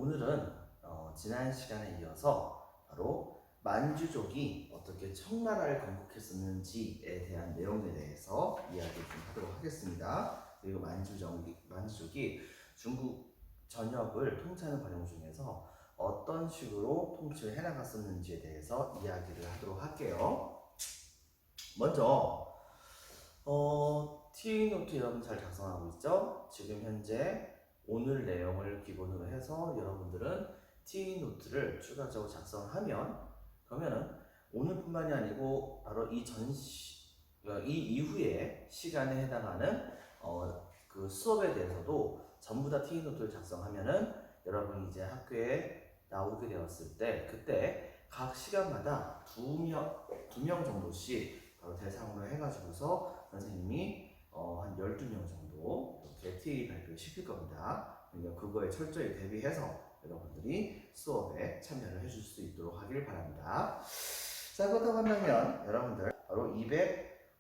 오늘은 지난 시간에 이어서 바로 만주족이 어떻게 청나라를 건국했었는지에 대한 내용에 대해서 이야기 좀 하도록 하겠습니다. 그리고 만주족이 중국 전역을 통치하는 과정 중에서 어떤 식으로 통치를 해나갔었는지에 대해서 이야기를 하도록 할게요. 먼저 티노트 여러분 잘 작성하고 있죠? 지금 현재 오늘 내용을 기본으로 해서 여러분들은 티노트를 추가적으로 작성하면 그러면은 오늘뿐만이 아니고 바로 이 이후의 시간에 해당하는 그 수업에 대해서도 전부 다 티노트를 작성하면은 여러분이 이제 학교에 나오게 되었을 때 그때 각 시간마다 두 명 정도씩 바로 대상으로 해가지고서 선생님이 한 12명 정도 이렇게 티 발표를 시킬 겁니다. 그러니까 그거에 철저히 대비해서 여러분들이 수업에 참여를 해줄 수 있도록 하길 바랍니다. 자, 그렇다고 한다면 여러분들 바로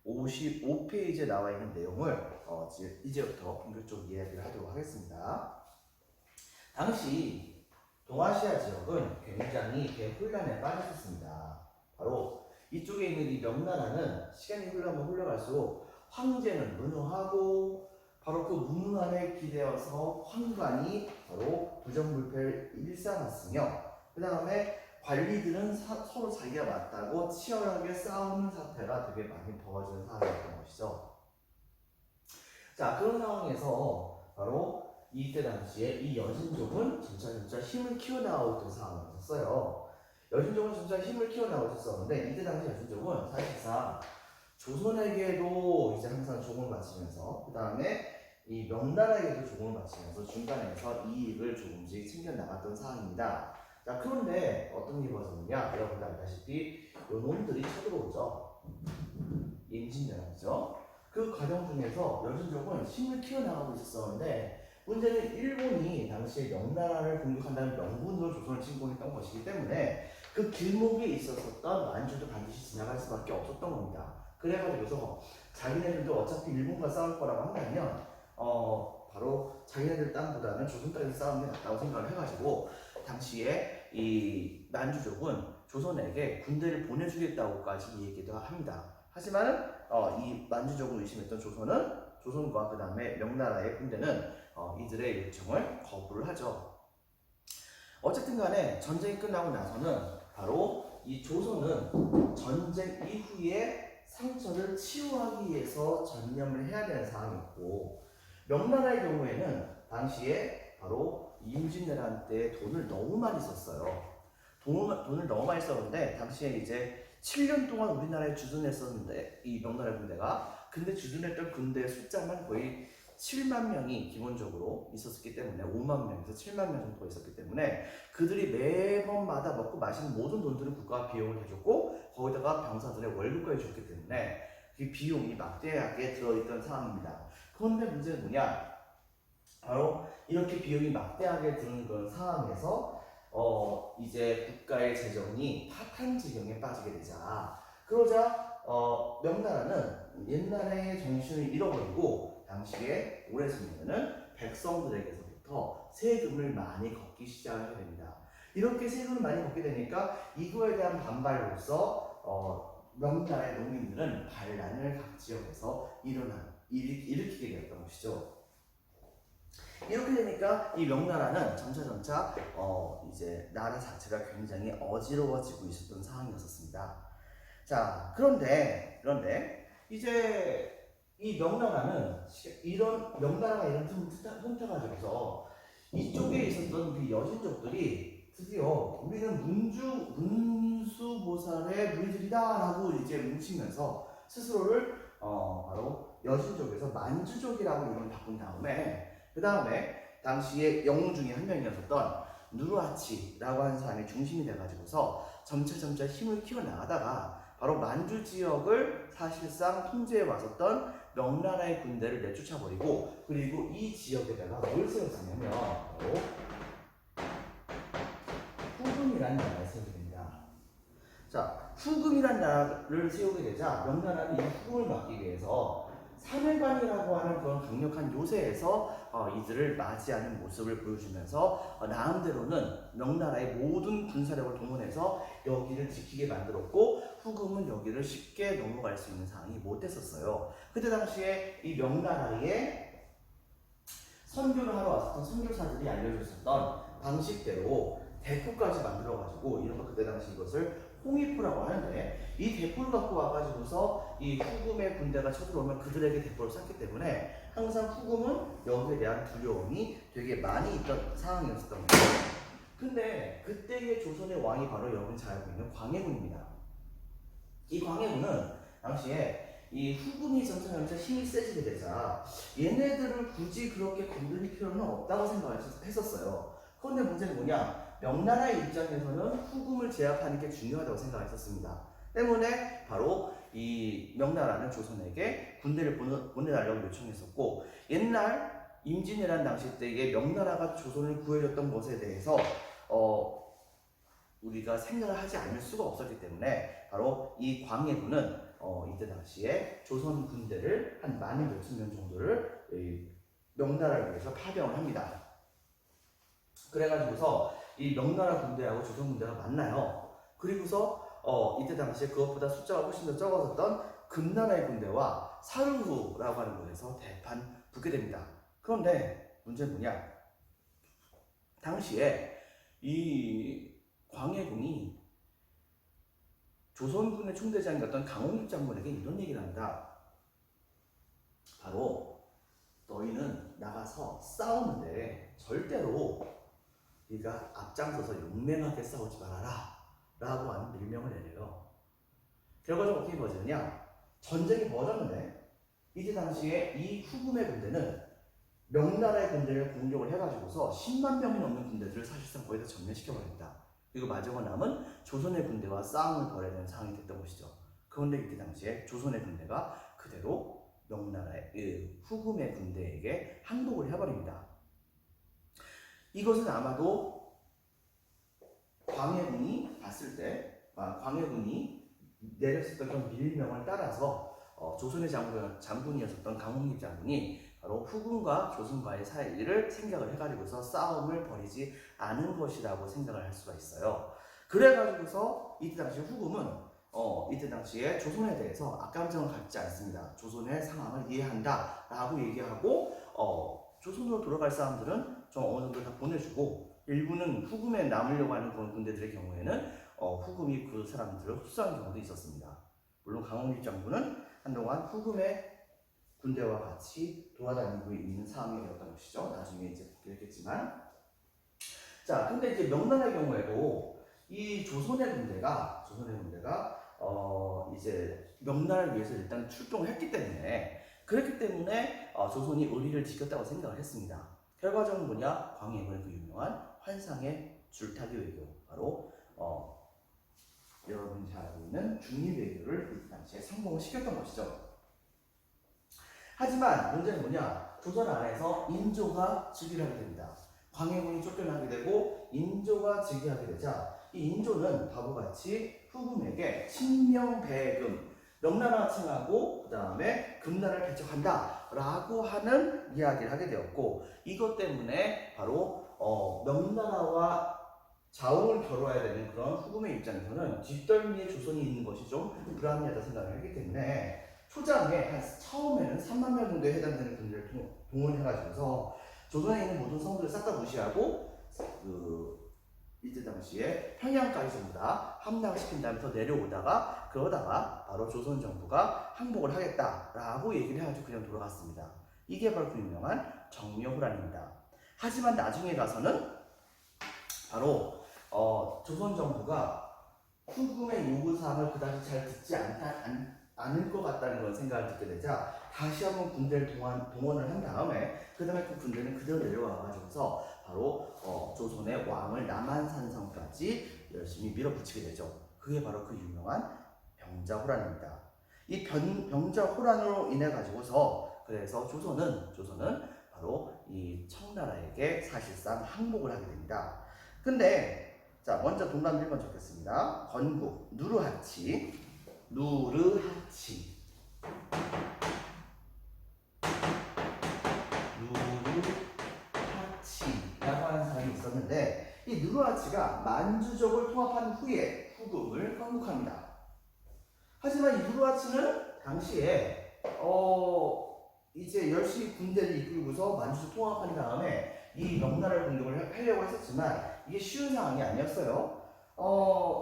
255페이지에 나와 있는 내용을 이제부터 본격적으로 이야기를 하도록 하겠습니다. 당시 동아시아 지역은 굉장히 대혼란에 빠졌습니다. 바로 이쪽에 있는 이 명나라는 시간이 흘러갈수록 황제는 무능하고 바로 그 무능함에 기대어서 황관이 바로 부정불패를 일삼았으며 그 다음에 관리들은 서로 자기가 맞다고 치열하게 싸우는 사태가 되게 많이 벌어지는 상황이었던 것이죠. 자, 그런 상황에서 바로 이때 당시에 이 여진족은 점차 힘을 키워나가고 있던 상황이었어요. 여진족은 점차 힘을 키워나가고 있었는데 이때 당시 여진족은 사실상 조선에게도 이제 항상 종을 바치면서 그 다음에 이 명나라에게도 종을 바치면서 중간에서 이익을 조금씩 챙겨나갔던 상황입니다. 자, 그런데 어떤 일이 벌어졌느냐? 여러분들 알다시피 요 놈들이 쳐들어오죠. 임진왜란이죠. 그 과정 중에서 여진족은 힘을 키워나가고 있었는데 문제는 일본이 당시에 명나라를 공격한다는 명분으로 조선을 침공했던 것이기 때문에 그 길목에 있었던 만주도 반드시 지나갈 수밖에 없었던 겁니다. 그래가지고서 자기네들도 어차피 일본과 싸울 거라고 한다면 바로 자기네들 땅보다는 조선 땅에서 싸우는 게 낫다고 생각을 해가지고 당시에 이 만주족은 조선에게 군대를 보내주겠다고까지 얘기도 합니다. 하지만 이 만주족을 의심했던 조선과 그 다음에 명나라의 군대는 이들의 요청을 거부를 하죠. 어쨌든 간에 전쟁이 끝나고 나서는 바로 이 조선은 전쟁 이후에 상처를 치유하기 위해서 전념을 해야 되는 상황이었고 명나라의 경우에는 당시에 바로 임진왜란 때 돈을 너무 많이 썼어요. 돈을 너무 많이 썼는데 당시에 이제 7년 동안 우리나라에 주둔했었는데 이 명나라 군대가 근데 주둔했던 군대의 숫자만 거의 7만 명이 기본적으로 있었기 때문에 5만 명에서 7만 명 정도가 있었기 때문에 그들이 매번마다 먹고 마시는 모든 돈들을 국가가 비용을 해줬고 거기다가 병사들의 월급까지 줬기 때문에 그 비용이 막대하게 들어있던 상황입니다. 그런데 문제는 뭐냐? 바로 이렇게 비용이 막대하게 드는 그런 상황에서 이제 국가의 재정이 파탄 지경에 빠지게 되자 그러자 명나라는 옛날의 정신을 잃어버리고 당시에 오래전에는 백성들에게서부터 세금을 많이 걷기 시작하게 됩니다. 이렇게 세금을 많이 걷게 되니까 이거에 대한 반발로서 명나라의 농민들은 반란을 각 지역에서 일으키게 되었던 것이죠. 이렇게 되니까 이 명나라는 점차 이제 나라 자체가 굉장히 어지러워지고 있었던 상황이었습니다. 자, 그런데 이제 이 명나라가 이런 틈을 타가지고서 이쪽에 있었던 그 여진족들이 드디어 우리는 문수보살의 무리들이다라고 이제 뭉치면서 스스로를 바로 여진족에서 만주족이라고 이름을 바꾼 다음에 그 다음에 당시에 영웅 중에 한 명이었던 누르하치라고 하는 사람이 중심이 돼가지고서 점차 힘을 키워나가다가 바로 만주 지역을 사실상 통제해 왔었던 명나라의 군대를 내쫓아버리고 그리고 이 지역에다가 뭘 세웠냐면 바로 후금이라는 나라를 세우게 됩니다. 자, 후금이라는 나라를 세우게 되자 명나라는 이 후금을 막기 위해서 사면관이라고 하는 그런 강력한 요새에서 이들을 맞이하는 모습을 보여주면서 나름대로는 명나라의 모든 군사력을 동원해서 여기를 지키게 만들었고 후금은 여기를 쉽게 넘어갈 수 있는 상황이 못 됐었어요. 그때 당시에 이 명나라에 선교를 하러 왔었던 선교사들이 알려줬었던 방식대로 대포까지 만들어가지고 이런 거 그때 당시 이것을 홍위포라고 하는데 이 대포를 갖고 와가지고서 이 후금의 군대가 쳐들어오면 그들에게 대포를 쐈기 때문에 항상 후금은 여기에 대한 두려움이 되게 많이 있던 상황이었었던 거예요. 근데 그때의 조선의 왕이 바로 여러분이 잘 알고 있는 광해군입니다. 이 광해군은 당시에 이 후금이 전쟁하면서 힘이 세지게 되자 얘네들을 굳이 그렇게 건드릴 필요는 없다고 생각했었어요. 그런데 문제는 뭐냐? 명나라의 입장에서는 후금을 제압하는 게 중요하다고 생각했었습니다. 때문에 바로 이 명나라는 조선에게 군대를 보내달라고 요청했었고 옛날 임진왜란 당시 때에 명나라가 조선을 구해줬던 것에 대해서 우리가 생각을 하지 않을 수가 없었기 때문에 바로 이 광해군은 이때 당시에 조선 군대를 한 10,000명 정도를 명나라를 위해서 파병을 합니다. 그래가지고서 이 명나라 군대하고 조선 군대가 만나요. 그리고서 이때 당시에 그것보다 숫자가 훨씬 더 적었었던 금나라의 군대와 사르후라고 하는 곳에서 대판 붙게 됩니다. 그런데 문제는 뭐냐? 당시에 이 광해군이 조선군의 총대장이었던 강홍립 장군에게 이런 얘기를 합니다. 바로 너희는 나가서 싸우는데 절대로 네가 앞장서서 용맹하게 싸우지 말아라 라고 하는 밀명을 내려요. 결과적으로 어떻게 벌어지느냐? 전쟁이 벌어졌는데 이때 당시에 이 후금의 군대는 명나라의 군대를 공격을 해가지고서 10만 명이 넘는 군대들을 사실상 거의 다 전멸시켜버립니다. 그리고 마지막 남은 조선의 군대와 싸움을 벌여야 되는 상황이 됐던 것이죠. 그런데 이때 당시에 조선의 군대가 그대로 명나라의 후금의 군대에게 항복을 해버립니다. 이것은 아마도 광해군이 봤을 때, 광해군이 내렸었던 그런 밀명을 따라서 조선의 장군이었었던 강홍립 장군이 바로 후금과 조선과의 사이를 생각을 해가지고서 싸움을 벌이지 않은 것이라고 생각을 할 수가 있어요. 그래가지고서 이때 당시 후금은 이때 당시에 조선에 대해서 악감정을 갖지 않습니다. 조선의 상황을 이해한다 라고 얘기하고 조선으로 돌아갈 사람들은 좀 어느 정도 다 보내주고 일부는 후금에 남으려고 하는 그런 군대들의 경우에는 후금이 그 사람들을 흡수한 경우도 있었습니다. 물론 강홍립 장군은 한동안 후금의 군대와 같이 돌아다니고 있는 상황이 되었던 것이죠. 나중에 이제 그랬겠지만. 자, 근데 이제 명나라의 경우에도 이 조선의 군대가 이제 명나라를 위해서 일단 출동을 했기 때문에 그렇기 때문에 조선이 의리를 지켰다고 생각을 했습니다. 결과적으로 뭐냐? 광해군의 그 유명한 환상의 줄타기 외교, 바로 여러분이 잘 알고 있는 중립외교를 이 당시에 성공을 시켰던 것이죠. 하지만 문제는 뭐냐? 조선 안에서 인조가 즉위하게 됩니다. 광해군이 쫓겨나게 되고 인조가 즉위하게 되자 이 인조는 바보같이 후금에게 친명배금, 명나라 칭하고 그 다음에 금나라를 배척한다 라고 하는 이야기를 하게 되었고 이것 때문에 바로 명나라와 자웅을 겨뤄야 되는 그런 후금의 입장에서는 뒷덜미에 조선이 있는 것이 좀 불합리하다 생각을 했기 때문에 초장에 처음에는 3만 명 정도에 해당되는 군대를 동원해가지고서 조선에 있는 모든 성들을 싹 다 무시하고 이때 당시에 평양까지 전부 다 함락시킨 다음에 더 내려오다가 그러다가 바로 조선 정부가 항복을 하겠다라고 얘기를 해가지고 그냥 돌아갔습니다. 이게 바로 그 유명한 정묘호란입니다. 하지만 나중에 가서는 바로 조선 정부가 후금의 요구사항을 그다지 잘 듣지 않을 것 같다는 그런 생각을 듣게 되자 다시 한번 군대를 동원을 한 다음에 그 다음에 그 군대는 그대로 내려와가지고서 바로 조선의 왕을 남한산성까지 열심히 밀어붙이게 되죠. 그게 바로 그 유명한 병자호란입니다. 이 병자호란으로 인해 가지고서 그래서 조선은 바로 이 청나라에게 사실상 항복을 하게 됩니다. 근데 자 먼저 동남 1번 적겠습니다. 건국 누르하치 누르하치가 만주족을 통합한 후에 후금을 건국합니다. 하지만 이 누르하치는 당시에 이제 열심히 군대를 이끌고서 만주족 통합한 다음에 이 명나라를 공격을 하려고 했었지만 이게 쉬운 상황이 아니었어요.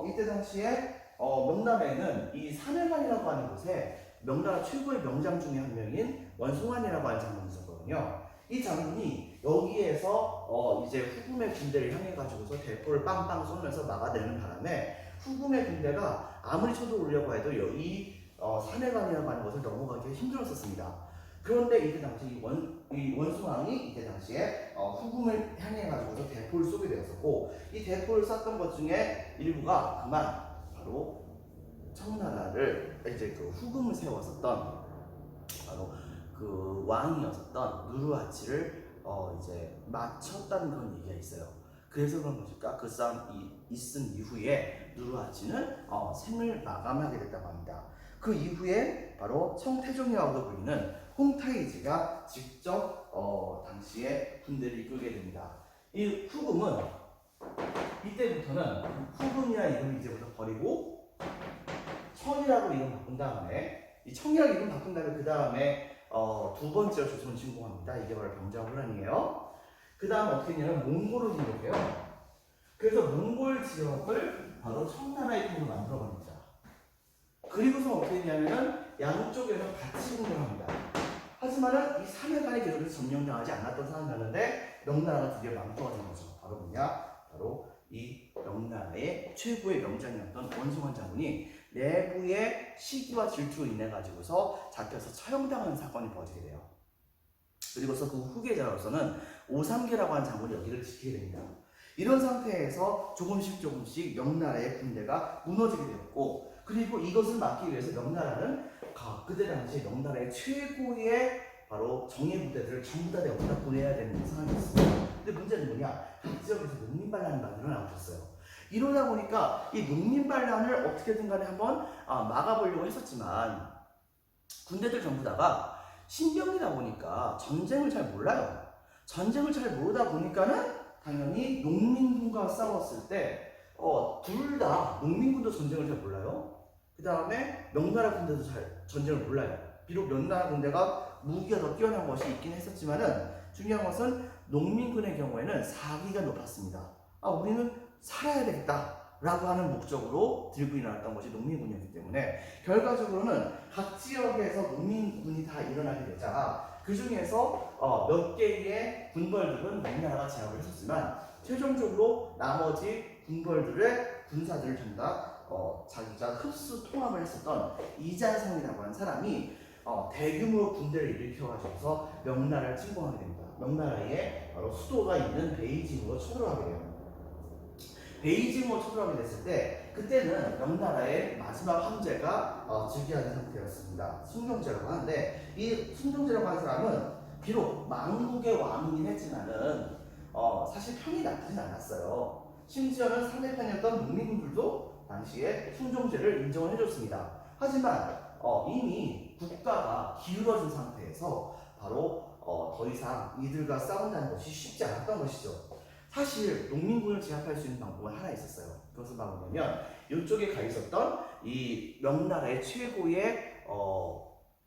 이때 당시에 명나라에는 이 사내관이라고 하는 곳에 명나라 최고의 명장 중에 한 명인 원송환이라고 하는 장군이 있었거든요. 이 장군이 여기에서 이제 후금의 군대를 향해 가지고서 대포를 빵빵 쏘면서 막아내는 바람에 후금의 군대가 아무리 쳐들어오려고 해도 이 사내관이라고 하는 것을 넘어가기 힘들었었습니다. 그런데 이때 당시 이 원숭왕이 이때 당시에 후금을 향해 가지고서 대포를 쏘게 되었었고, 이 대포를 쐈던 것 중에 일부가 그만 바로 청나라를 이제 그 후금을 세웠었던 바로 그 왕이었었던 누르하치를 이제 맞췄다는 그런 얘기가 있어요. 그래서 그런 것일까? 그 싸움이 있은 이후에 누르하치는 생을 마감하게 됐다고 합니다. 그 이후에 바로 청태종이라고도 불리는 홍타이지가 직접 당시에 군대를 이끌게 됩니다. 이 후금은 이때부터는 후금이라는 이름을 이제부터 버리고 청이라고 이름 바꾼 다음에, 이 청이라고 이름 바꾼 다음에 그 다음에 두 번째로 조선을 침공합니다. 이게 바로 병자호란이에요. 그 다음 어떻게 했냐면 몽골을 공격해요. 그래서 몽골 지역을 바로 청나라의 편으로 만들어갑니다. 그리고서 어떻게 했냐면은 양쪽에서 같이 공격합니다. 하지만은 이 3회간의 계속해서 점령당하지 않았던 상황이었는데 명나라가 드디어 망토가 된 거죠. 바로 뭐냐? 바로 이 명나라의 최고의 명장이었던 원송환 장군이 내부의 시기와 질투로 인해 가지고서 잡혀서 처형당하는 사건이 벌어지게 돼요. 그리고서 그 후계자로서는 오삼계라고 하는 장군이 여기를 지키게 됩니다. 이런 상태에서 조금씩 명나라의 군대가 무너지게 되었고, 그리고 이것을 막기 위해서 명나라는 그때 당시 명나라의 최고의 바로 정예 부대들을 전부 다 여기다 보내야 되는 상황이었습니다. 근데 문제는 뭐냐? 각 지역에서 농민반란이 막 일어나고 있었어요. 이러다 보니까 이 농민반란을 어떻게든 간에 한번 막아보려고 했었지만 군대들 전부 다가 신병이다 보니까 전쟁을 잘 몰라요. 전쟁을 잘 모르다 보니까는 당연히 농민군과 싸웠을 때 둘 다 농민군도 전쟁을 잘 몰라요. 그 다음에 명나라 군대도 잘 전쟁을 몰라요. 비록 명나라 군대가 무기가 더 뛰어난 것이 있긴 했었지만은 중요한 것은 농민군의 경우에는 사기가 높았습니다. 우리는 살아야 되겠다 라고 하는 목적으로 들고 일어났던 것이 농민군이었기 때문에 결과적으로는 각 지역에서 농민군이 다 일어나게 되자 그 중에서 몇 개의 군벌들은 명나라가 제압을 했었지만 최종적으로 나머지 군벌들의 군사들을 전부 다 자기가 흡수 통합을 했었던 이자성이라고 하는 사람이 대규모 군대를 일으켜가지고서 명나라를 침공하게 됩니다. 명나라의 바로 수도가 있는 베이징으로 쳐들어가게 돼요. 베이징으로 쳐들어가게 됐을 때 그때는 명나라의 마지막 황제가 즉위하는 상태였습니다. 순종제라고 하는데 이 순종제라고 하는 사람은 비록 망국의 왕이긴 했지만은 사실 평이 나쁘진 않았어요. 심지어는 상대편이었던 농민군들도 당시에 순종제를 인정을 해줬습니다. 하지만 이미 국가가 기울어진 상태에서 바로 더 이상 이들과 싸운다는 것이 쉽지 않았던 것이죠. 사실 농민군을 제압할 수 있는 방법은 하나 있었어요. 그것은 바로 뭐냐면 이쪽에 가 있었던 이 명나라의 최고의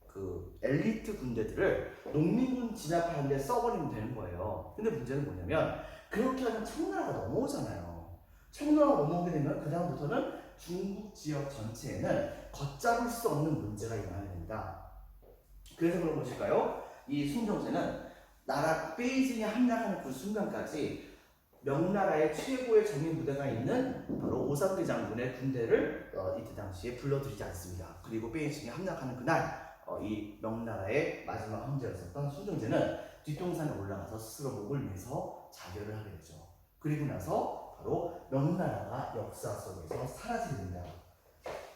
그 엘리트 군대들을 농민군 진압하는 데 써버리면 되는 거예요. 근데 문제는 뭐냐면 그렇게 하면 청나라가 넘어오잖아요. 청나라가 넘어오게 되면 그 다음부터는 중국 지역 전체에는 걷잡을 수 없는 문제가 일어나게 됩니다. 그래서 그런 것일까요? 이 순종제는 나라 베이징에 함락하는 그 순간까지 명나라의 최고의 정예 부대가 있는 바로 오삼계 장군의 군대를 이때 당시에 불러들이지 않습니다. 그리고 베이징에 함락하는 그날 이 명나라의 마지막 황제였었던 순종제는 뒷동산에 올라가서 스스로 목을 내서 자결을 하게 되죠. 그리고 나서 바로 명나라가 역사 속에서 사라지게 됩니다.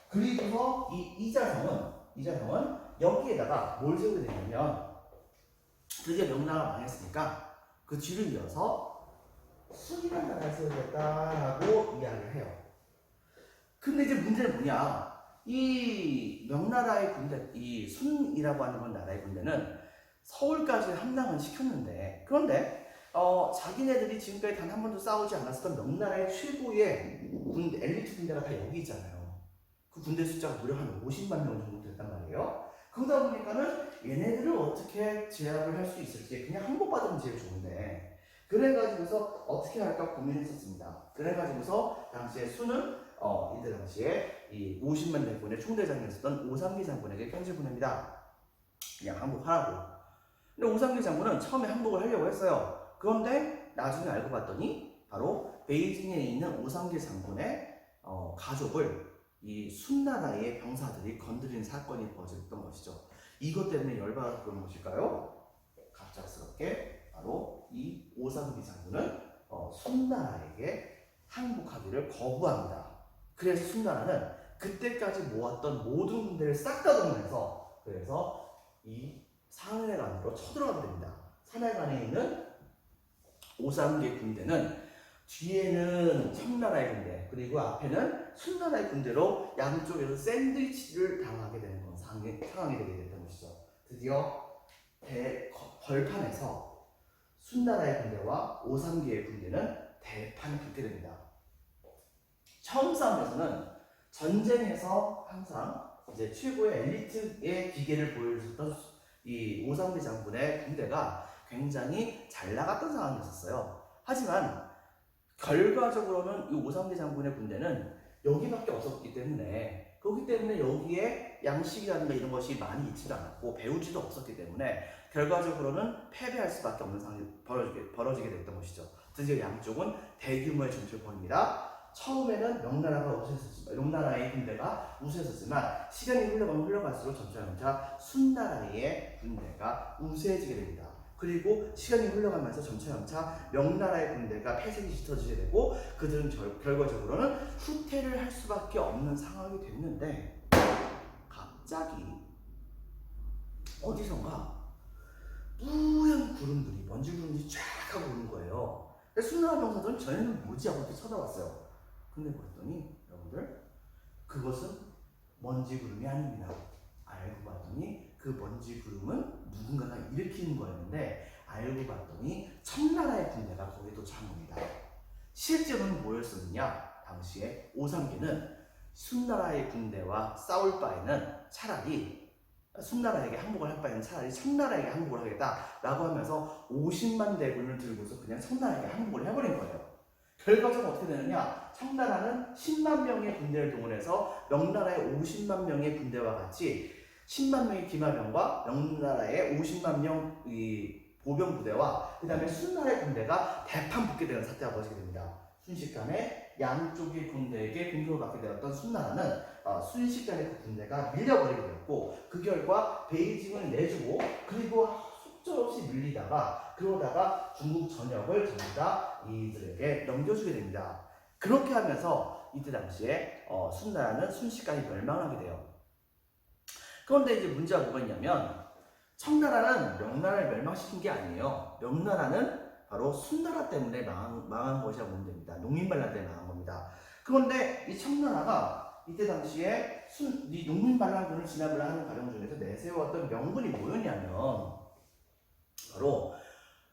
그리고서 이 이자성은 여기에다가 뭘 세우게 되냐면 드디어 명나라가 망했으니까 그 뒤를 이어서 순이라는 나라를 세우겠다라고 이야기를 해요. 근데 이제 문제는 뭐냐? 이 명나라의 군대, 이 순이라고 하는 건 나라의 군대는 서울까지 함락을 시켰는데, 그런데 자기네들이 지금까지 단 한 번도 싸우지 않았었던 명나라의 최고의 엘리트 군대가 다 여기 있잖아요. 그 군대 숫자가 무려 한 50만 명 정도 됐단 말이에요. 그러다 보니까는 얘네들을 어떻게 제압을 할 수 있을지 그냥 항복받으면 제일 좋은데, 그래가지고서 어떻게 할까 고민했었습니다. 그래가지고서 당시에 수는 이때 당시에 이 50만 대군의 총대장이었던 오삼기 장군에게 편지 보냅니다. 그냥 항복하라고. 근데 오삼기 장군은 처음에 항복을 하려고 했어요. 그런데 나중에 알고 봤더니 바로 베이징에 있는 오삼기 장군의 가족을 이 순나라의 병사들이 건드린 사건이 벌어졌던 것이죠. 이것 때문에 열받아서 그런 것일까요? 갑작스럽게 바로 이 오삼기 장군은 순나라에게 항복하기를 거부합니다. 그래서 순나라는 그때까지 모았던 모든 군대를 싹 다 동원해서 그래서 이 산해관으로 쳐들어가게 됩니다. 산해관에 있는 오삼개 군대는 뒤에는 청나라의 군대, 그리고 앞에는 순나라의 군대로 양쪽에서 샌드위치를 당하게 되는 그런 상황이 되게 됐던 것이죠. 드디어 벌판에서 순나라의 군대와 오삼개의 군대는 대판을 붙게 됩니다. 처음 싸움에서는 전쟁에서 항상 이제 최고의 엘리트의 기계를 보여줬던 이 오삼개 장군의 군대가 굉장히 잘 나갔던 상황이었어요. 하지만 결과적으로는 이 오삼개 장군의 군대는 여기밖에 없었기 때문에, 그렇기 때문에 여기에 양식이라든가 이런 것이 많이 있지도 않았고 배우지도 없었기 때문에 결과적으로는 패배할 수밖에 없는 상황이 벌어지게 됐던 것이죠. 드디어 양쪽은 대규모의 전투를 벌입니다. 처음에는 명나라의 군대가 우세했었지만 시간이 흘러갈수록 점차 순나라의 군대가 우세해지게 됩니다. 그리고 시간이 흘러가면서 점차 명나라의 군대가 폐색이 짙어지게 되고 그들은 결과적으로는 후퇴를 할 수밖에 없는 상황이 됐는데, 갑자기 어디선가 뿌연 구름들이, 먼지 구름들이 쫙 하고 오는 거예요. 순나라 병사들은 쟤네는 뭐지 하고 이렇게 쳐다봤어요. 근데 봤더니 여러분들, 그것은 먼지 구름이 아닙니다. 알고 봤더니 그 먼지 구름은 누군가가 일으키는 거였는데, 알고 봤더니 청나라의 군대가 거기에 도착한 겁니다. 실제로는 뭐였었느냐? 당시에 오삼개는 순나라의 군대와 싸울 바에는 차라리 순나라에게 항복을 할 바에는 차라리 청나라에게 항복을 하겠다라고 하면서 50만 대군을 들고서 그냥 청나라에게 항복을 해버린 거예요. 결과적으로 어떻게 되느냐? 청나라는 10만 명의 군대를 동원해서 명나라의 50만 명의 군대와 같이 10만 명의 기마병과 명나라의 50만 명의 보병 부대와 그 다음에 순나라의 군대가 대판 붙게 되는 사태가 벌어지게 됩니다. 순식간에 양쪽의 군대에게 공격을 받게 되었던 순나라는 순식간에 그 군대가 밀려버리게 되었고, 그 결과 베이징을 내주고 그리고 속절없이 밀리다가 그러다가 중국 전역을 전부 다 이들에게 넘겨주게 됩니다. 그렇게 하면서 이때 당시에 순나라는 순식간에 멸망하게 돼요. 그런데 이제 문제가 뭐가 있냐면, 청나라는 명나라를 멸망시킨 게 아니에요. 명나라는 바로 순나라 때문에 망한 것이라고 보면 됩니다. 농민반란 때문에 망한 겁니다. 그런데 이 청나라가 이때 당시에 이 농민반란군을 진압을 하는 과정 중에서 내세웠던 명분이 뭐였냐면, 바로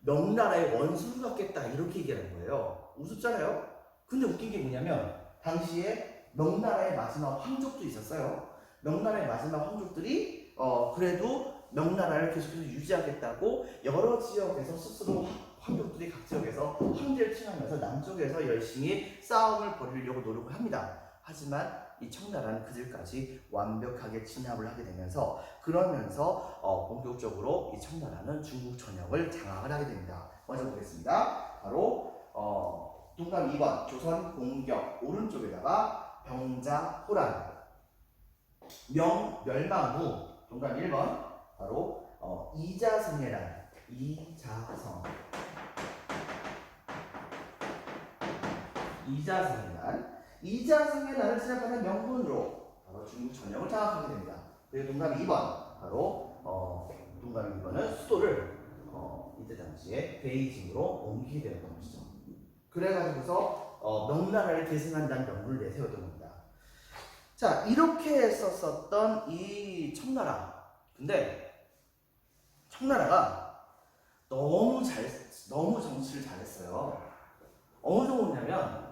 명나라의 원수를 갚겠다 이렇게 얘기하는 거예요. 우습잖아요. 근데 웃긴 게 뭐냐면, 당시에 명나라의 마지막 황족도 있었어요. 명나라의 마지막 황족들이 그래도 명나라를 계속해서 유지하겠다고 여러 지역에서 스스로 황족들이 각 지역에서 황제를 칭하면서 남쪽에서 열심히 싸움을 벌이려고 노력을 합니다. 하지만 이 청나라는 그들까지 완벽하게 진압을 하게 되면서, 그러면서 본격적으로 이 청나라는 중국 전역을 장악을 하게 됩니다. 먼저 보겠습니다. 바로 동감 2번 조선 공격, 오른쪽에다가 병자 호란, 멸망 후. 동감 1번 바로 이자성해란, 이자성해란을 시작하는 명분으로 바로 중국 전역을 장악하게 됩니다. 그리고 동감 2번 바로 동감 2번은 수도를 이때 당시에 베이징으로 옮기게 되었던 것이죠. 그래가지고서 명나라를 계승한다는 명분을 내세웠던 겁니다. 자, 이렇게 했었던 이 청나라. 근데 청나라가 너무 너무 정치를 잘했어요. 어느 정도냐면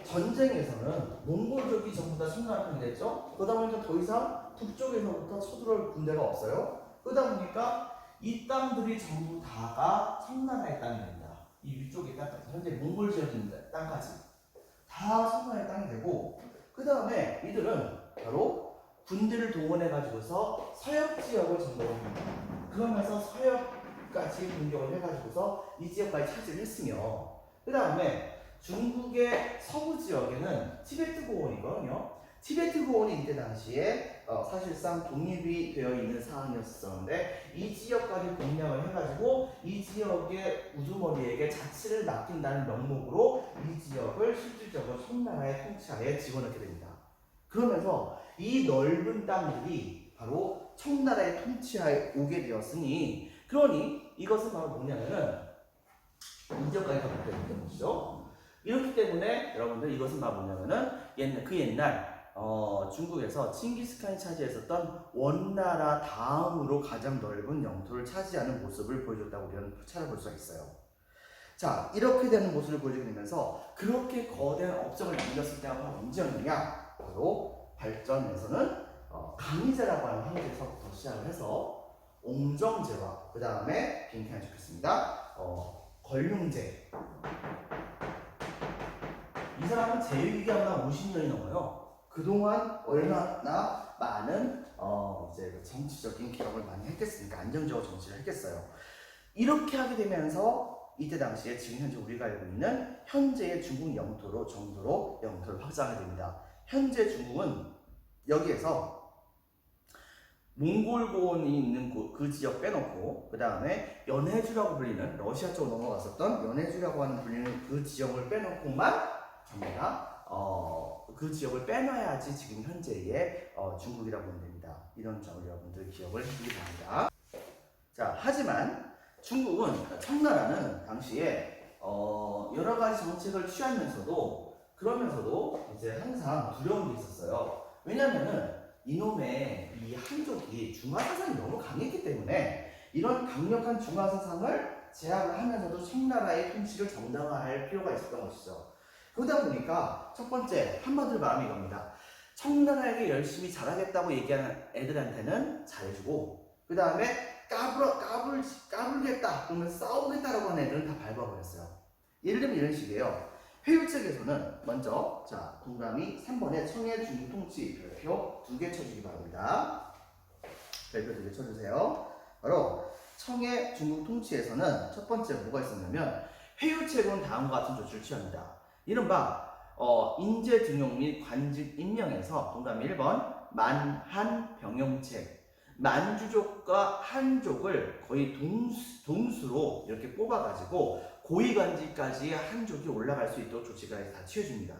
전쟁에서는 몽골족이 전부 다 승리할 편이 됐죠. 그러다 보니까 더 이상 북쪽에서부터 서두를 군대가 없어요. 그러다 보니까 이 땅들이 전부 다가 청나라의 땅이 된다. 이 위쪽의 땅까지, 현재 몽골 지역인 땅까지 다 청나라의 땅이 되고, 그 다음에 이들은 바로 군대를 동원해 가지고서 서역 지역을 점령합니다. 그러면서 서역까지 공격을 해가지고서 이 지역까지 차지를 했으며, 그 다음에 중국의 서부 지역에는 티베트 고원이거든요. 티베트 고원이 이때 당시에 사실상 독립이 되어 있는 상황이었었는데, 이 지역까지 공략을 해가지고 이 지역의 우두머리에게 자치를 맡긴다는 명목으로 이 지역을 실질적으로 청나라의 통치하에 집어넣게 됩니다. 그러면서 이 넓은 땅들이 바로 청나라의 통치하에 오게 되었으니, 그러니 이것은 바로 뭐냐면은 이 지역까지 가게 되는 것이죠. 이렇기 때문에 여러분들 이것은 바로 뭐냐면은 옛날 중국에서 칭기스칸이 차지했었던 원나라 다음으로 가장 넓은 영토를 차지하는 모습을 보여줬다고 우리는 찾아볼 수가 있어요. 자, 이렇게 되는 모습을 보여주게 되면서 그렇게 거대한 업적을 남겼을 때가 바로 언제였느냐? 바로 발전에서는 강희제라고 하는 황제에서부터 시작을 해서 옹정제와 그 다음에 빈칸에 적혔습니다. 걸륭제. 이 사람은 제위기간만 50년이 넘어요. 그동안 얼마나 많은 이제 정치적인 개혁을 많이 했겠습니까? 안정적으로 정치를 했겠어요. 이렇게 하게 되면서 이때 당시에 지금 현재 우리가 알고 있는 현재의 중국 영토로 정도로 영토를 확장하게 됩니다. 현재 중국은 여기에서 몽골 고원이 있는 그 지역 빼놓고, 그 다음에 연해주라고 불리는, 러시아 쪽으로 넘어갔었던 연해주라고 하는 불리는 그 지역을 빼놓고만 전부 다 그 지역을 빼놔야지 지금 현재의 중국이라고 보면 됩니다. 이런 점을 여러분들 기억을 해주기 바랍니다. 자, 하지만 중국은, 청나라는 당시에 여러 가지 정책을 취하면서도, 그러면서도 이제 항상 두려운 게 있었어요. 왜냐면은 이놈의 이 한족이 중화사상이 너무 강했기 때문에 이런 강력한 중화사상을 제압을 하면서도 청나라의 통치를 정당화할 필요가 있었던 것이죠. 그러다 보니까 첫 번째, 한마디로 말하면 이겁니다. 청나라에게 열심히 잘하겠다고 얘기하는 애들한테는 잘해주고, 그 다음에 까불겠다, 그러면 싸우겠다라고 하는 애들은 다 밟아버렸어요. 예를 들면 이런 식이에요. 회유책에서는 먼저, 자, 동그라미 3번에 청해 중국 통치 별표 2개 쳐주기 바랍니다. 별표 2개 쳐주세요. 바로 청해 중국 통치에서는 첫 번째 뭐가 있었냐면, 회유책은 다음과 같은 조치를 취합니다. 이른바 인재 등용 및 관직 임명에서 동그라미 1번 만한 병용책, 만주족과 한족을 거의 동수로 이렇게 뽑아가지고 고위관직까지 한족이 올라갈 수 있도록 조치까지 다 취해줍니다.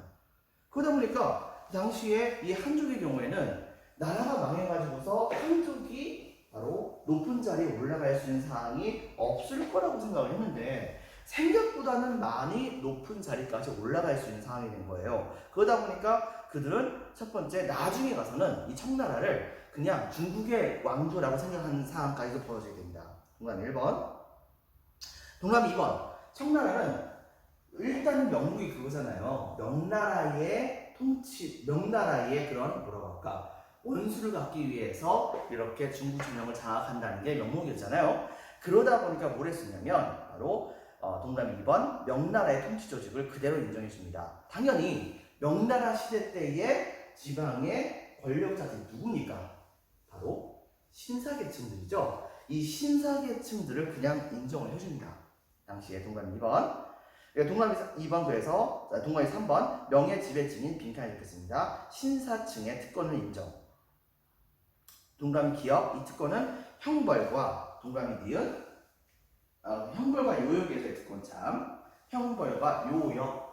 그러다 보니까 당시에 이 한족의 경우에는 나라가 망해가지고서 한족이 바로 높은 자리에 올라갈 수 있는 상황이 없을 거라고 생각을 했는데, 생각보다는 많이 높은 자리까지 올라갈 수 있는 상황이 된 거예요. 그러다 보니까 그들은 첫 번째, 나중에 가서는 이 청나라를 그냥 중국의 왕조라고 생각하는 상황까지도 벌어지게 됩니다. 동그라미 1번. 동그라미 2번. 청나라는 일단은 명목이 그거잖아요. 명나라의 통치, 명나라의 그런 뭐라고 할까, 원수를 갖기 위해서 이렇게 중국 전역을 장악한다는 게 명목이었잖아요. 그러다 보니까 뭘 했었냐면 바로 동그라미 2번 명나라의 통치 조직을 그대로 인정해 줍니다. 당연히 명나라 시대 때의 지방의 권력자들이 누굽니까? 바로 신사계층들이죠. 이 신사계층들을 그냥 인정을 해줍니다. 당시에 동그라미 2번. 동그라미 2번, 그래서 동그라미 3번 명예 지배층인 빈칸에 적혔습니다. 신사층의 특권을 인정. 동그라미 기업, 이 특권은 형벌과 동그라미 니은 형벌과 요역에서의 특권 참. 형벌과 요역.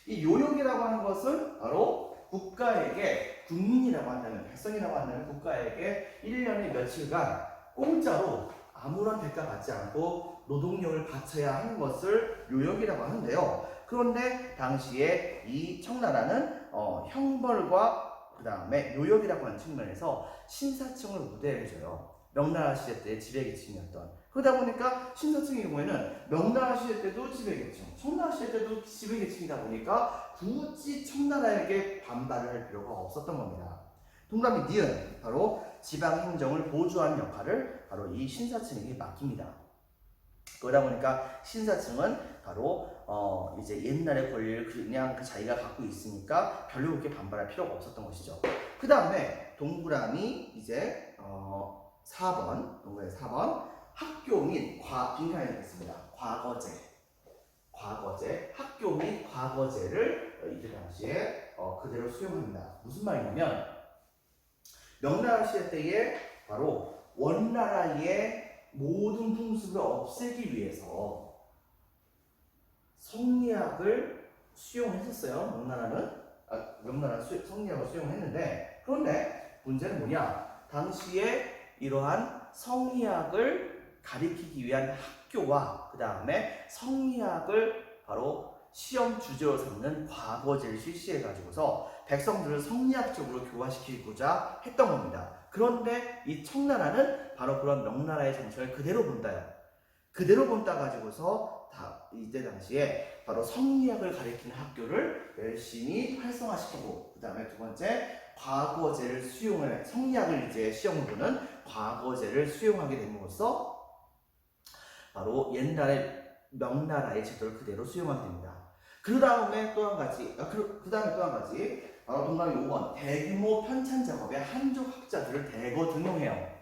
이 요역이라고 하는 것은 바로 국가에게, 국민이라고 한다면, 백성이라고 한다면 국가에게 1년에 며칠간 공짜로 아무런 대가 받지 않고 노동력을 바쳐야 하는 것을 요역이라고 하는데요. 그런데 당시에 이 청나라는 형벌과 그 다음에 요역이라고 하는 측면에서 신사층을 우대해줘요. 명나라 시대 때 지배계층이었던. 그러다 보니까 신사층의 경우에는 명나라 시대 때도 지배계층, 청나라 시대 때도 지배계층이다 보니까 굳이 청나라에게 반발을 할 필요가 없었던 겁니다. 동그라미 니은, 바로 지방행정을 보조하는 역할을 바로 이 신사층에게 맡깁니다. 그러다 보니까 신사층은 바로 이제 옛날의 권리를 그냥 자기가 갖고 있으니까 별로 그렇게 반발할 필요가 없었던 것이죠. 그 다음에 동그라미 이제 4번, 동그라미 4번 학교 및 빈칸이 되겠습니다. 과거제, 학교 및 과거제를 이때 당시에 그대로 수용합니다. 무슨 말이냐면 명나라 시대 때에 바로 원나라의 모든 풍습을 없애기 위해서 성리학을 수용했었어요. 명나라는 성리학을 수용했는데, 그런데 문제는 뭐냐? 당시에 이러한 성리학을 가리키기 위한 학교와 그 다음에 성리학을 바로 시험 주제로 삼는 과거제를 실시해가지고서 백성들을 성리학적으로 교화시키고자 했던 겁니다. 그런데 이 청나라는 바로 그런 명나라의 정책을 그대로 본다요. 그대로 본다 가지고서 이때 당시에 바로 성리학을 가리키는 학교를 열심히 활성화시키고, 그 다음에 두 번째 과거제를 성리학을 이제 시험을 보는 과거제를 수용하게 됨으로써 바로 옛날의 명나라의 제도를 그대로 수용하게 됩니다. 그 다음에 또 한 가지, 바로 동그라미 5번 대규모 편찬 작업에 한족 학자들을 대거 등용해요.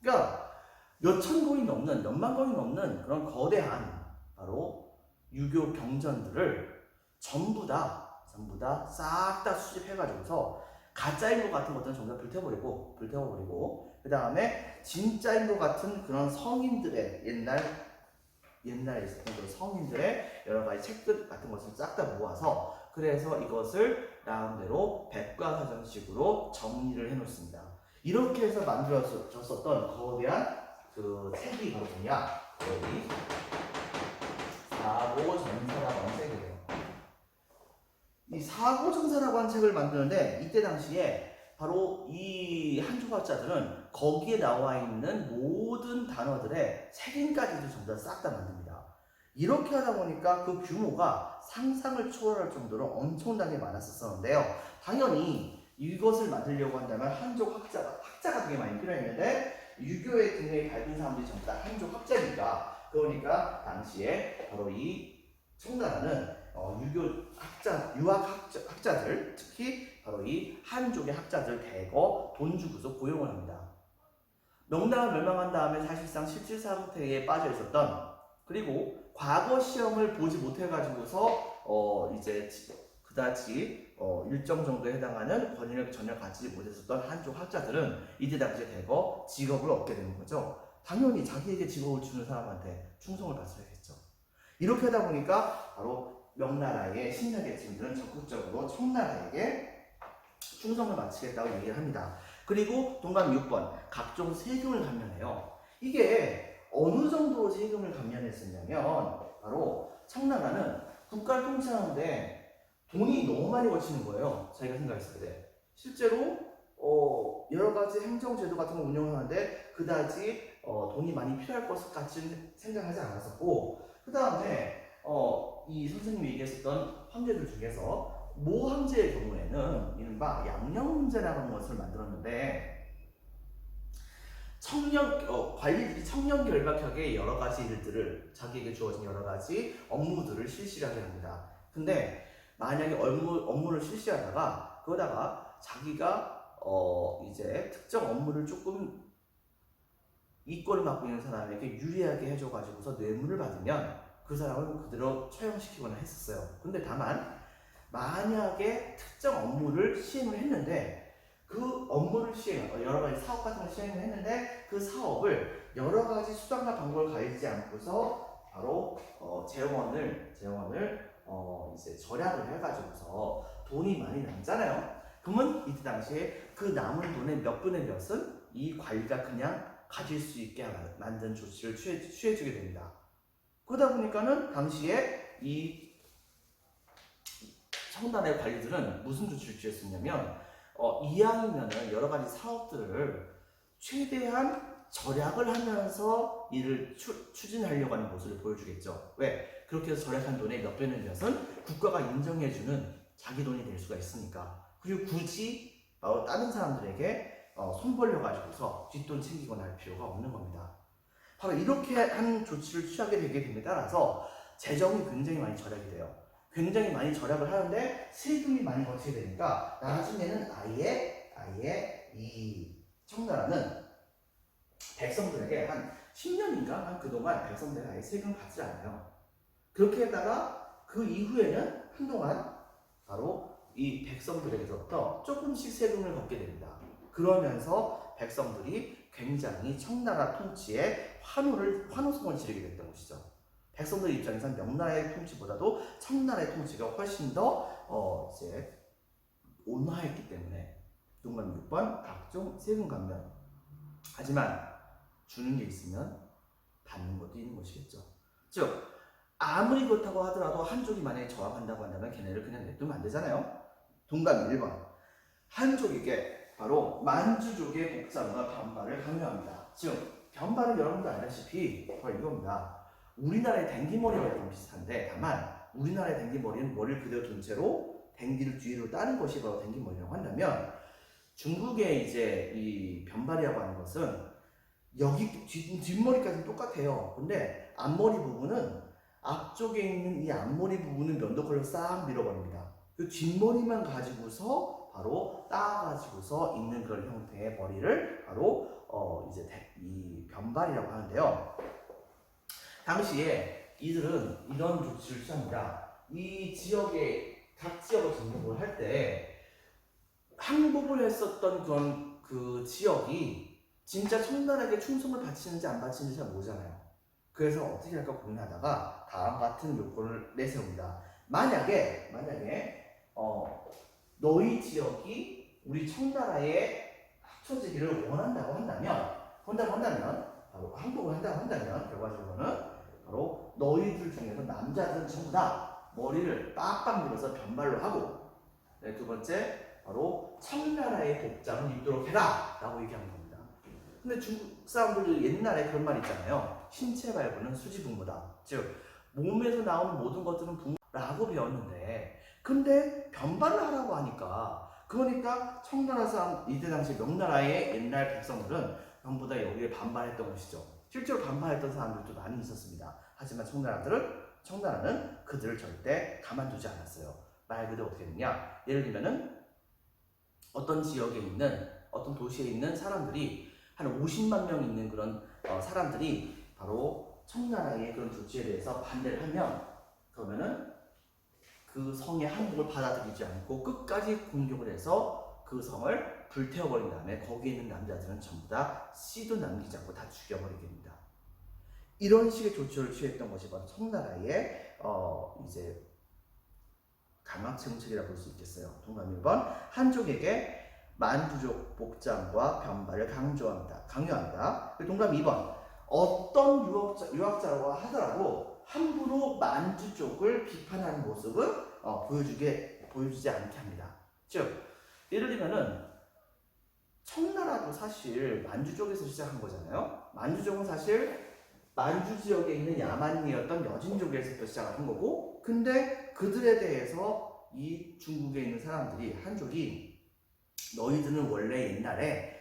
그러니까 몇만 건이 넘는 그런 거대한 바로 유교 경전들을 전부 다 싹 다 수집해가지고서 가짜인 것 같은 것들은 전부 다 불태워버리고 그 다음에 진짜인 것 같은 그런 성인들의 옛날에 있었던 그런 성인들의 여러 가지 책들 같은 것을 싹 다 모아서, 그래서 이것을 나름대로 백과사전식으로 정리를 해놓습니다. 이렇게 해서 만들어졌었던 거대한 그 책이 바로 뭐냐? 여기 사고전사라고 하는 책이에요. 이 사고전사라고 하는 책을 만드는데 이때 당시에 바로 이 한족학자들은 거기에 나와 있는 모든 단어들의 책임까지도 전부 다 싹 다 만듭니다. 이렇게 하다 보니까 그 규모가 상상을 초월할 정도로 엄청나게 많았었는데요. 당연히 이것을 만들려고 한다면 한족 학자가 되게 많이 필요했는데 유교에 굉장히 밝은 사람들이 전부 다 한족 학자니까, 그러니까 당시에 바로 이 청나라는 유학 학자들, 특히 바로 이 한족의 학자들 대거 돈 주고서 고용을 합니다. 명나라 멸망한 다음에 사실상 실질 상태에 빠져 있었던, 그리고 과거 시험을 보지 못해가지고서 이제 그다지 일정 정도에 해당하는 권위를 전혀 갖지 못했었던 한족 학자들은 이때 당시에 대거 직업을 얻게 되는 거죠. 당연히 자기에게 직업을 주는 사람한테 충성을 바쳐야겠죠. 이렇게 하다 보니까 바로 명나라의 신사계층들은 적극적으로 청나라에게 충성을 바치겠다고 얘기를 합니다. 그리고 동그라미 6번 각종 세금을 감면해요. 이게 어느 정도로 세금을 감면했었냐면 바로 청나라는 국가를 통치하는데 돈이 너무 많이 거치는 거예요. 자기가 생각했을 때. 실제로 여러 가지 행정제도 같은 걸 운영하는데 그다지 돈이 많이 필요할 것 같이 생각하지 않았었고, 그 다음에 이 선생님이 얘기했었던 황제들 중에서 모 황제의 경우에는 이른바 양령문제라는 것을 만들었는데, 관리들이 청렴결박하게 여러 가지 일들을, 자기에게 주어진 여러 가지 업무들을 실시하게 합니다. 근데 만약에 업무를 실시하다가 그러다가 자기가 이제 특정 업무를 조금 이권을 맡고 있는 사람에게 유리하게 해줘가지고서 뇌물을 받으면 그 사람을 그대로 처형시키거나 했었어요. 근데 다만 만약에 특정 업무를 시행을 했는데 그 업무를 여러 가지 사업 같은 걸 시행을 했는데 그 사업을 여러 가지 수단과 방법을 가리지 않고서 바로 재원을 이제 절약을 해가지고서 돈이 많이 남잖아요. 그러면 이때 당시에 그 남은 돈의 몇 분의 몇은 이 관리가 그냥 가질 수 있게 만든 조치를 취해주게 됩니다. 그러다 보니까는 당시에 이 청나라의 관리들은 무슨 조치를 취했었냐면 이왕이면은 여러 가지 사업들을 최대한 절약을 하면서 이를 추진하려고 하는 모습을 보여주겠죠. 왜? 그렇게 해서 절약한 돈의 몇 배는 것은 국가가 인정해주는 자기 돈이 될 수가 있으니까. 그리고 굳이 다른 사람들에게 손 벌려가지고서 뒷돈 챙기거나 할 필요가 없는 겁니다. 바로 이렇게 한 조치를 취하게 되게 됨에 따라서 재정이 굉장히 많이 절약이 돼요. 굉장히 많이 절약을 하는데 세금이 많이 거치게 되니까 나중에는 아예 이 청나라는 백성들에게 한 10년인가 한 그동안 백성들에게 아예 세금을 받지 않아요. 그렇게 했다가 그 이후에는 한동안 바로 이 백성들에게서부터 조금씩 세금을 걷게 됩니다. 그러면서 백성들이 굉장히 청나라 통치에 환호성을 지르게 됐던 것이죠. 백성들 입장에서는 명나라의 통치보다도 청나라의 통치가 훨씬 더 이제 온화했기 때문에 동관 6번 각종 세금 감면. 하지만 주는 게 있으면 받는 것도 있는 것이겠죠. 즉 아무리 그렇다고 하더라도 한족이 만약에 저항한다고 한다면 걔네를 그냥 냅두면 안 되잖아요. 동감 1번 한족에게 바로 만주족의 복장과 변발을 강요합니다. 즉 변발은 여러분도 알다시피 바로 이겁니다. 우리나라의 댕기머리와 좀 비슷한데 다만 우리나라의 댕기머리는 머리를 그대로 둔 채로 댕기를 뒤로 따는 것이 바로 댕기머리라고 한다면 중국의 이제 이 변발이라고 하는 것은 여기 뒷머리까지는 똑같아요. 근데 앞머리 부분은 앞쪽에 있는 이 앞머리 부분은 면도칼로 싹 밀어버립니다. 그 뒷머리만 가지고서 바로 따가지고서 있는 그런 형태의 머리를 바로 이제 이 변발이라고 하는데요. 당시에 이들은 이런 조치를 취합니다. 이 지역의 각 지역을 정복을 할 때 항복을 했었던 그런 그 지역이 진짜 청나라에게 충성을 바치는지 안 바치는지 잘 모르잖아요. 그래서 어떻게 할까 고민하다가 다음 같은 요건을 내세웁니다. 만약에 너희 지역이 우리 청나라에 합쳐지기를 원한다고 한다면 바로 항복을 한다고 한다면 결과적으로는 바로 너희들 중에서 남자들은 전부 다 머리를 빡빡 밀어서 변발로 하고 두 번째 바로 청나라의 복장을 입도록 해라 라고 얘기하는 겁니다. 근데 중국 사람들도 옛날에 그런 말 있잖아요. 신체 발부는 수지분무다. 즉 몸에서 나오는 모든 것들은 분무라고 배웠는데 근데 변발을 하라고 하니까 그러니까 청나라 사람 이때 당시 명나라의 옛날 백성들은 전부 다 여기에 반발했던 것이죠. 실제로 반발했던 사람들도 많이 있었습니다. 하지만 청나라는 그들을 절대 가만두지 않았어요. 말 그대로 어떻게 됐냐? 예를 들면은 어떤 지역에 있는 어떤 도시에 있는 사람들이 한 50만 명 있는 그런 사람들이 바로 청나라의 그런 조치에 대해서 반대를 하면 그러면은 그 성의 항복을 받아들이지 않고 끝까지 공격을 해서 그 성을 불태워버린 다음에 거기에 있는 남자들은 전부 다 씨도 남기지 않고 다 죽여버리게 됩니다. 이런 식의 조치를 취했던 것이 바로 청나라의 이제 강압 정책이라고 볼 수 있겠어요. 동감 1번 한족에게 만주족 복장과 변발을 강요합니다. 동감 2번 어떤 유학자라고 하더라도 함부로 만주족을 비판하는 모습은 보여주지 않게 합니다. 즉 예를 들면은 청나라도 사실 만주족에서 시작한 거잖아요. 만주족은 사실 만주 지역에 있는 야만이었던 여진족에서부터 시작한 거고 근데 그들에 대해서 이 중국에 있는 사람들이 한족이 너희들은 원래 옛날에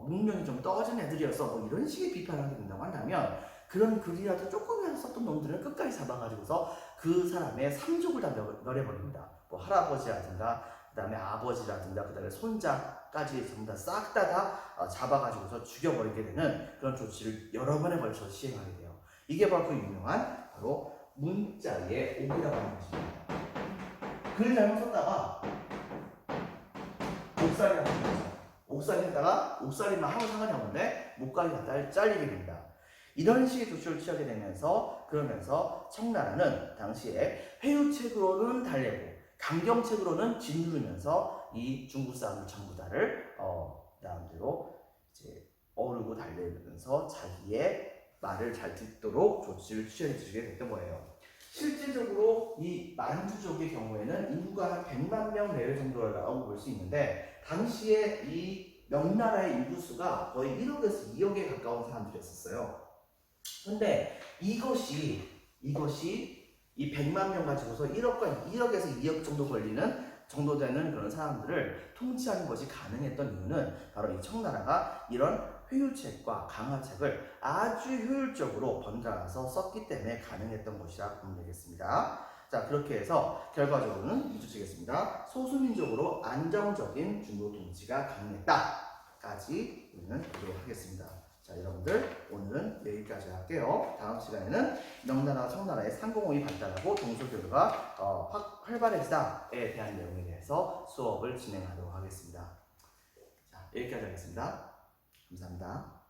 문명이 좀 떨어진 애들이었어 뭐 이런 식의 비판을 하게 된다고 한다면 그런 글이라도 조금이라도 썼던 놈들을 끝까지 잡아가지고서 그 사람의 삼족을 다 멸해버립니다. 뭐 할아버지라든가 그 다음에 아버지라든가 그 다음에 손자까지 전부 다 싹 다 잡아가지고서 죽여버리게 되는 그런 조치를 여러 번에 걸쳐 시행하게 돼요. 이게 바로 그 유명한 바로 문자의 옥이라고 하는 것입니다. 글을 잘못 썼다가 옥살이라고 하는 거죠. 옥살이에다가 옥살이만 하면 상관이 없는데 목까지 다 잘리게 됩니다. 이런 식의 조치를 취하게 되면서 그러면서 청나라는 당시에 회유책으로는 달래고 강경책으로는 짓누르면서 이 중국 사람들 전부 다를 나름대로 이제 어르고 달래면서 자기의 말을 잘 듣도록 조치를 취해 주게 됐던 거예요. 실질적으로 이 만주족의 경우에는 인구가 한 100만 명 내외 정도라고 볼 수 있는데 당시에 이 명나라의 인구수가 거의 1억에서 2억에 가까운 사람들이었었어요. 근데 이것이 이 100만 명 가지고서 1억에서 2억 정도 되는 그런 사람들을 통치하는 것이 가능했던 이유는 바로 이 청나라가 이런 회유책과 강화책을 아주 효율적으로 번갈아서 썼기 때문에 가능했던 것이라 보면 되겠습니다. 자, 그렇게 해서 결과적으로는 이주치겠습니다. 소수민족으로 안정적인 중국 통치가 가능했다까지 우리는 보도록 하겠습니다. 자, 여러분들 오늘은 여기까지 할게요. 다음 시간에는 명나라, 청나라의 상공업이 발달하고 동서교류가 활발해지다에 대한 내용에 대해서 수업을 진행하도록 하겠습니다. 자, 여기까지 하겠습니다. 감사합니다.